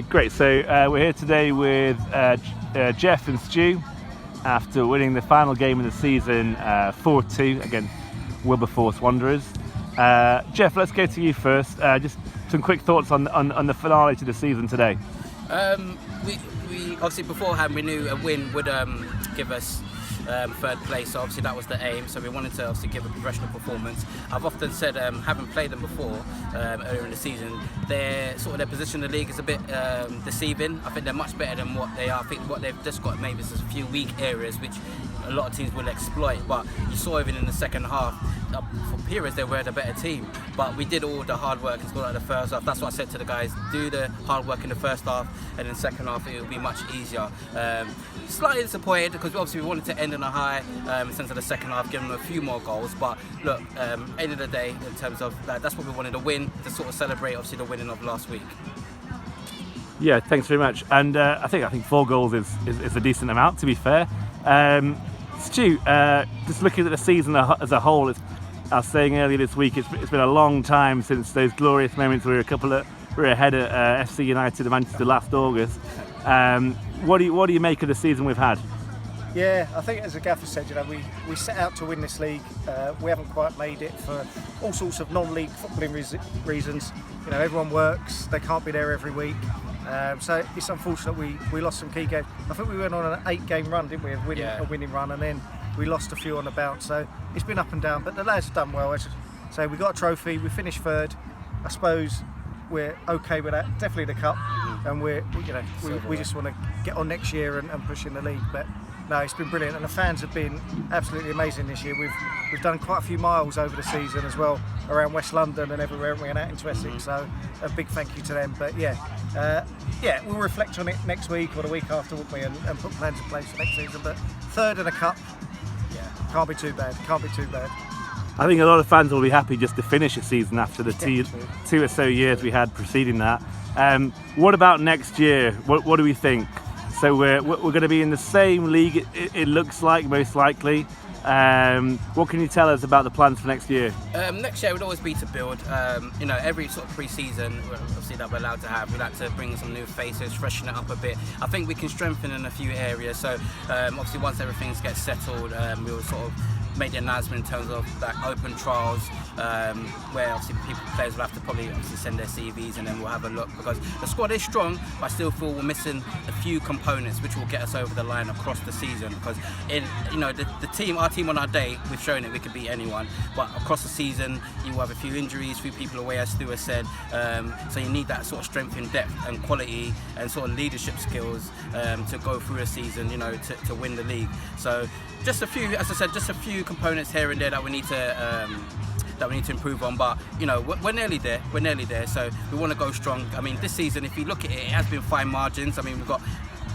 Great. So we're here today with Geoff and Stu after winning the final game of the season 4-2 against Wilberforce Wanderers. Geoff, let's go to you first. Just some quick thoughts on the finale to the season today. We obviously beforehand we knew a win would give us third place, so obviously that was the aim, so we wanted to obviously give a professional performance. I've often said, having played them before earlier in the season, their position in the league is a bit deceiving. I think they're much better than what they are. I think what they've just got maybe is a few weak areas which a lot of teams will exploit, but you saw even in the second half, for periods they were the better team, but we did all the hard work and scored out the first half. That's what I said to the guys, do the hard work in the first half and in the second half it will be much easier. Slightly disappointed because obviously we wanted to end on a high in terms of the second half, giving them a few more goals, but look, end of the day, in terms of that's what we wanted to win, to sort of celebrate obviously the winning of last week. Yeah, thanks very much. And I think 4 goals is a decent amount, to be fair. Stu, just looking at the season as a whole, I was saying earlier this week, it's been a long time since those glorious moments where we were ahead at FC United and Manchester last August. What do you make of the season we've had? Yeah, I think as the gaffer said, we set out to win this league. We haven't quite made it for all sorts of non-league footballing reasons. Everyone works; they can't be there every week. So it's unfortunate we lost some key games. I think we went on an 8-game run, didn't we? A winning run, and then we lost a few on the bounce. So it's been up and down, but the lads have done well. So we got a trophy. We finished third. I suppose we're okay with that. Definitely the cup, and we just want to get on next year and push in the league. But no, it's been brilliant, and the fans have been absolutely amazing this year. We've done quite a few miles over the season as well, around West London and everywhere, we went out into Essex. So a big thank you to them. But we'll reflect on it next week or the week after, won't we, and put plans in place for next season. But third in a cup, can't be too bad. I think a lot of fans will be happy just to finish a season after the two or so years we had preceding that. What about next year? What do we think? So we're going to be in the same league, it looks like, most likely. What can you tell us about the plans for next year? Next year would always be to build. Every sort of pre-season, obviously that we're allowed to have, we'd like to bring some new faces, freshen it up a bit. I think we can strengthen in a few areas. So obviously once everything gets settled, we'll sort of make the announcement in terms of open trials, where obviously players will have to probably send their CVs, and then we'll have a look, because the squad is strong, but I still feel we're missing a few components which will get us over the line across the season. Because our team on our day, we've shown it, we could beat anyone, but across the season you will have a few injuries, a few people away, as Stu has said, so you need that sort of strength in depth and quality and sort of leadership skills to go through a season, to win the league. So just a few, as I said, just a few components here and there that we need to improve on, but we're nearly there. So we want to go strong. I mean, this season, if you look at it, it has been fine margins. I mean, we've got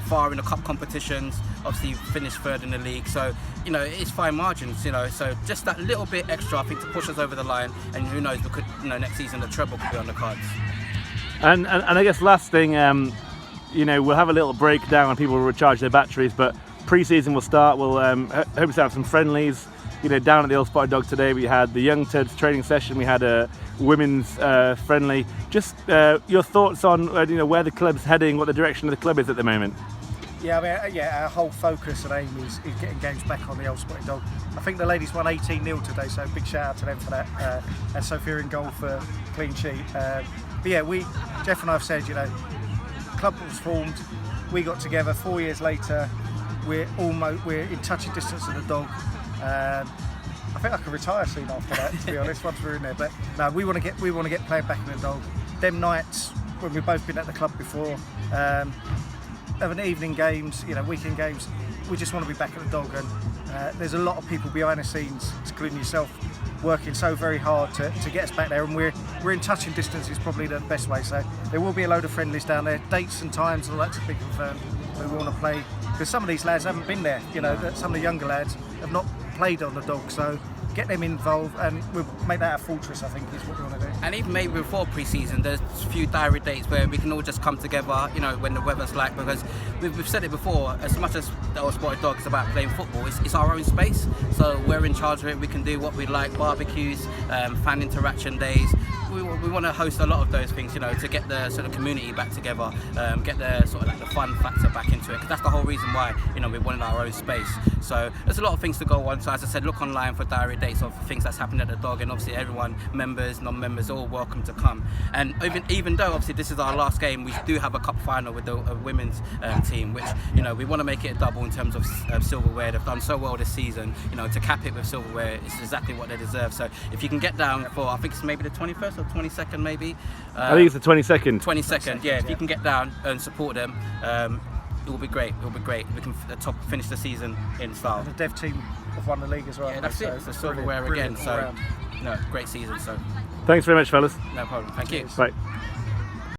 far in the cup competitions, obviously finished third in the league, so it's fine margins, so just that little bit extra, I think, to push us over the line, and who knows, we could, next season the treble could be on the cards. And I guess last thing, we'll have a little breakdown and people will recharge their batteries, but pre-season will start. We'll hope to have some friendlies. Down at the Old Spotted Dog today, we had the Young Turds training session. We had a women's friendly. Just your thoughts on where the club's heading, what the direction of the club is at the moment. Yeah, our whole focus and aim is getting games back on the Old Spotted Dog. I think the ladies won 18-0 today, so big shout out to them for that. And Sophia in goal for clean sheet. But yeah, Geoff and I have said, club was formed. We got together 4 years later. We're in touching distance of the dog. I think I could retire soon after that, to be honest, once we're in there. But no, we want to get playing back in the dog. Them nights when we've both been at the club before, having evening games, weekend games, we just want to be back at the dog. And there's a lot of people behind the scenes, including yourself, working so very hard to get us back there, and we're in touching distance is probably the best way. So there will be a load of friendlies down there, dates and times and all that to be confirmed. We want to play, because some of these lads haven't been there, some of the younger lads have not played on the dog, so get them involved and we'll make that a fortress, I think, is what we want to do. And even maybe before pre-season, there's a few diary dates where we can all just come together, when the weather's like, because we've said it before, as much as the Old Spotted Dog is about playing football, it's our own space, so we're in charge of it. We can do what we like, barbecues, fan interaction days, we want to host a lot of those things, you know, to get the sort of community back together, get the sort of like the fun factor back into it, because that's the whole reason why, you know, we wanted our own space. So there's a lot of things to go on. So as I said, look online for diary dates of things that's happening at the Dog, and obviously everyone, members, non-members, all welcome to come. And even though obviously this is our last game, we do have a cup final with the women's team, which, you know, we want to make it a double in terms of silverware. They've done so well this season, you know, to cap it with silverware, it's exactly what they deserve. So if you can get down for, I think it's maybe the 21st or 22nd maybe. I think it's the 22nd. 22nd, yeah. If you can get down and support them, it will be great. It will be great. We can finish the season in style. And the dev team have won the league as well. Yeah, that's it. It's the silverware again. So, no, great season. So, Thanks very much, fellas. no problem. Thank you. Bye.